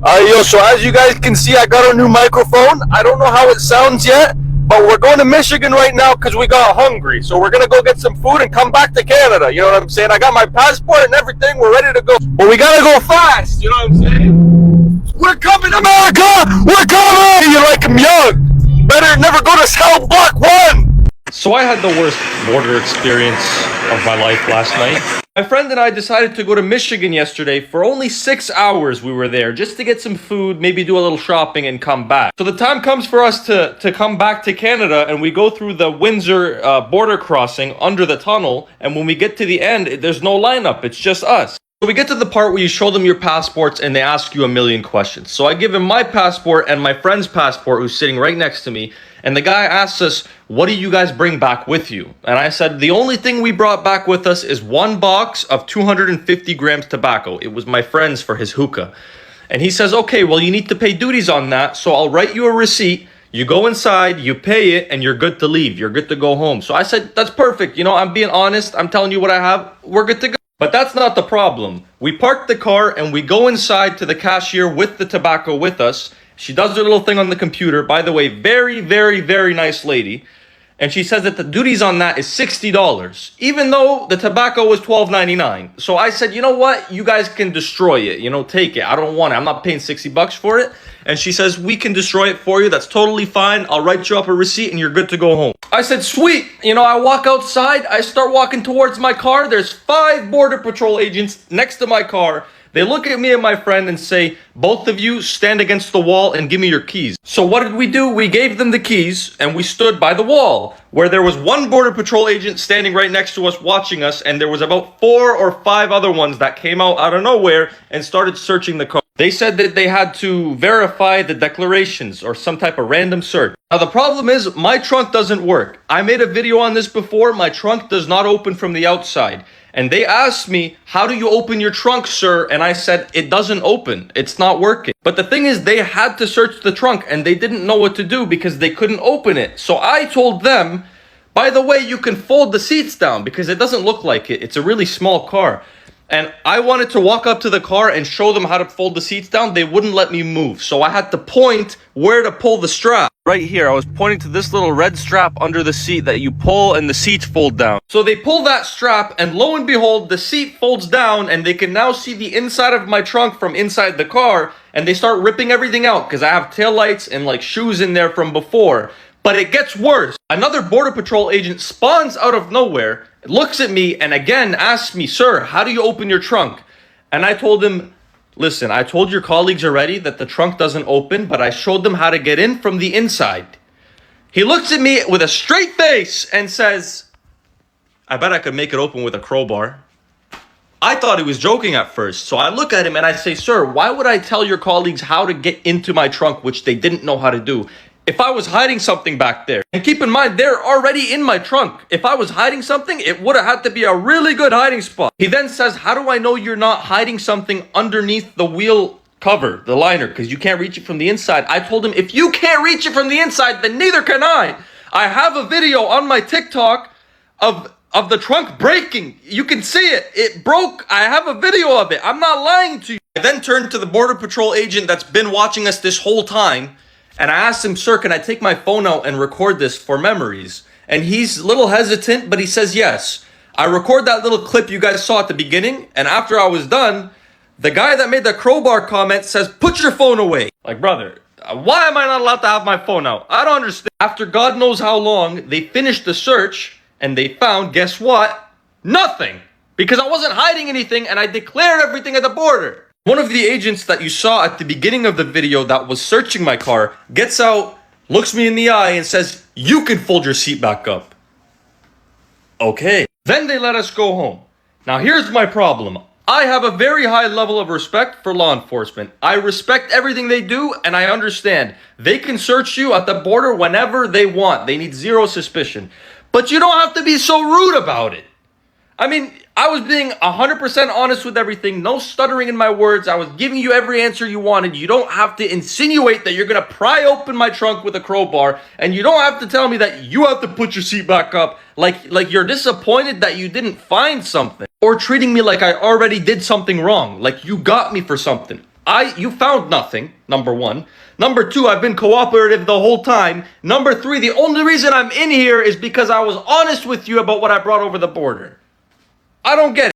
Yo, so as you guys can see, I got a new microphone. I don't know how it sounds yet, but we're going to Michigan right now because we got hungry. So we're going to go get some food and come back to Canada. You know what I'm saying? I got my passport and everything. We're ready to go. But we got to go fast. You know what I'm saying? We're coming, America! We're coming! You like them young. Better never go to South Block 1. So I had the worst border experience of my life last night. My friend and I decided to go to Michigan yesterday. For only 6 hours we were there just to get some food, maybe do a little shopping and come back. So the time comes for us to come back to Canada, and we go through the Windsor border crossing under the tunnel, and when we get to the end, there's no lineup, it's just us. So we get to the part where you show them your passports and they ask you a million questions. So I give him my passport and my friend's passport who's sitting right next to me. And the guy asks us, what do you guys bring back with you? And I said, the only thing we brought back with us is one box of 250 grams tobacco. It was my friend's for his hookah. And he says, okay, well, you need to pay duties on that. So I'll write you a receipt. You go inside, you pay it, and you're good to leave. You're good to go home. So I said, that's perfect. You know, I'm being honest. I'm telling you what I have. We're good to go. But that's not the problem. We park the car and we go inside to the cashier with the tobacco with us. She does her little thing on the computer. By the way, very, very, very nice lady. And she says that the duties on that is $60, even though the tobacco was $12.99. So I said, you know what? You guys can destroy it. You know, take it. I don't want it. I'm not paying $60 for it. And she says, we can destroy it for you. That's totally fine. I'll write you up a receipt and you're good to go home. I said, sweet. You know, I walk outside. I start walking towards my car. There's 5 Border Patrol agents next to my car. They look at me and my friend and say, both of you stand against the wall and give me your keys. So what did we do? We gave them the keys and we stood by the wall where there was one Border Patrol agent standing right next to us watching us, and there was about 4 or 5 other ones that came out of nowhere and started searching the car. They said that they had to verify the declarations or some type of random search. Now the problem is my trunk doesn't work. I made a video on this before. My trunk does not open from the outside. And they asked me, how do you open your trunk, sir? And I said, it doesn't open. It's not working. But the thing is, they had to search the trunk and they didn't know what to do because they couldn't open it. So I told them, by the way, you can fold the seats down because it doesn't look like it. It's a really small car. And I wanted to walk up to the car and show them how to fold the seats down. They wouldn't let me move. So I had to point where to pull the strap. Right here, I was pointing to this little red strap under the seat that you pull and the seats fold down. So they pull that strap and lo and behold, the seat folds down and they can now see the inside of my trunk from inside the car, and they start ripping everything out because I have taillights and like shoes in there from before. But it gets worse. Another Border Patrol agent spawns out of nowhere, looks at me, and again asks me, sir, how do you open your trunk? And I told him, listen, I told your colleagues already that the trunk doesn't open, but I showed them how to get in from the inside. He looks at me with a straight face and says, I bet I could make it open with a crowbar. I thought he was joking at first. So I look at him and I say, sir, why would I tell your colleagues how to get into my trunk, which they didn't know how to do, if I was hiding something back there? And keep in mind, they're already in my trunk. If I was hiding something, it would have had to be a really good hiding spot. He then says, how do I know you're not hiding something underneath the wheel cover, the liner, because you can't reach it from the inside? I told him, if you can't reach it from the inside, then neither can I. I have a video on my TikTok of the trunk breaking. You can see it. It broke. I have a video of it. I'm not lying to you. I then turned to the Border Patrol agent that's been watching us this whole time, and I asked him, sir, can I take my phone out and record this for memories? And he's a little hesitant, but he says yes. I record that little clip you guys saw at the beginning, and after I was done, the guy that made the crowbar comment says, put your phone away. Like, brother, why am I not allowed to have my phone out? I don't understand. After God knows how long, they finished the search, and they found, guess what? Nothing. Because I wasn't hiding anything, and I declared everything at the border. One of the agents that you saw at the beginning of the video that was searching my car gets out, looks me in the eye and says, you can fold your seat back up. Okay. Then they let us go home. Now here's my problem. I have a very high level of respect for law enforcement. I respect everything they do, and I understand. They can search you at the border whenever they want. They need zero suspicion. But you don't have to be so rude about it. I mean, I was being 100% honest with everything. No stuttering in my words. I was giving you every answer you wanted. You don't have to insinuate that you're going to pry open my trunk with a crowbar. And you don't have to tell me that you have to put your seat back up. Like you're disappointed that you didn't find something. Or treating me like I already did something wrong. Like you got me for something. You found nothing, number one. Number two, I've been cooperative the whole time. Number three, the only reason I'm in here is because I was honest with you about what I brought over the border. I don't get it.